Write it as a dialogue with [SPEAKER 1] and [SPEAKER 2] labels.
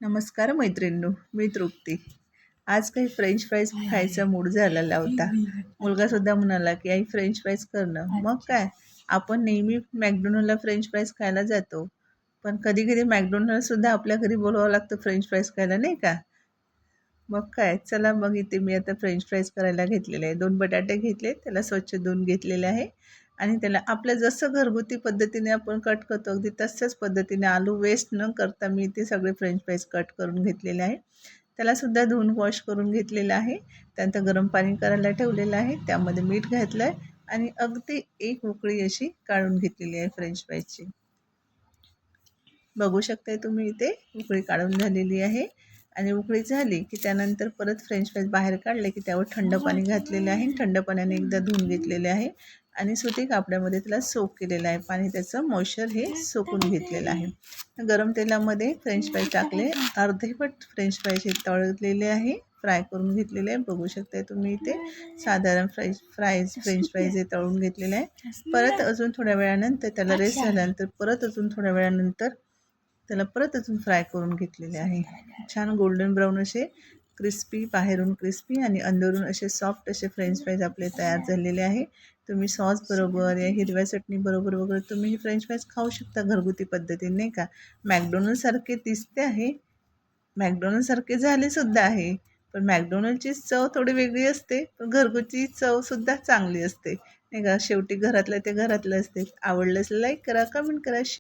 [SPEAKER 1] नमस्कार मैत्रिणींनो, मी तृप्ती. आज काही फ्रेंच फ्राईज खायचा मूड झालेला होता. मुलगासुद्धा म्हणाला की आई फ्रेंच फ्राईज करणं. मग काय, आपण नेहमी मॅकडोनल्डला फ्रेंच फ्राईज खायला जातो, पण कधी कधी मॅकडोनल्डसुद्धा आपल्या घरी बोलवावं लागतं फ्रेंच फ्राईज खायला, नाही का? मग काय, चला मग इथे मी आता फ्रेंच फ्राईज करायला घेतलेले आहे. 2 बटाटे घेतले, त्याला स्वच्छ धुवून घेतलेले आहे आणि त्याला आपल्या जसं घरगुती पद्धतीने आपण कट करतो अगदी तशाच पद्धतीने आलू वेस्ट न करता मी इथे सगळे फ्रेंच फ्राईज कट करून घेतलेले आहे. त्यालासुद्धा धुवून वॉश करून घेतलेलं आहे. त्यानंतर गरम पाणी करायला ठेवलेलं आहे. त्यामध्ये मीठ घातलं आहे आणि अगदी एक उकळी अशी काढून घेतलेली आहे फ्रेंच फ्राईजची. बघू शकताय तुम्ही इथे उकळी काढून झालेली आहे आणि उकळी झाली की त्यानंतर परत फ्रेंच फ्राईज बाहेर काढले की त्यावर थंड पाणी घातलेलं आहे. थंड पाण्याने एकदा धुवून घेतलेले आहे आणि सुती कापड्यामध्ये त्याला सोक केलेलं आहे. पाणी त्याचं मॉइश्चर हे सोकून घेतलेलं आहे. गरम तेलामध्ये फ्रेंच फ्राईज टाकले. अर्धेपट फ्रेंच फ्राईज हे तळलेले आहे, फ्राय करून घेतलेले आहे. बघू शकताय तुम्ही इथे साधारण फ्रेंच फ्राईज हे तळून घेतलेले आहे. परत अजून थोड्या वेळानंतर त्याला रेस्ट झाल्यानंतर परत अजून थोड्या वेळानंतर त्याला परत अजून फ्राय करून घेतलेले आहे. छान गोल्डन ब्राऊन असे क्रिस्पी, बाहेरून क्रिस्पी आणि अंदरून असे सॉफ्ट असे फ्रेंच फ्राईज आपले तयार झालेले आहे. तुम्ही सॉस बरोबर या हिरव्या चटणी बरोबर वगैरे तुम्ही ही फ्रेंच फ्राईज खाऊ शकता घरगुती पद्धतीने, नाही का? मॅकडोनल्डसारखे दिसते आहे, मॅकडोनल्डसारखे झालेसुद्धा आहे, पण मॅकडोनल्डची चव थोडी वेगळी असते, पण घरगुती चवसुद्धा चांगली असते, नाही का? शेवटी घरातलं ते घरातलं असते. आवडल्यास लाईक करा, कमेंट करा.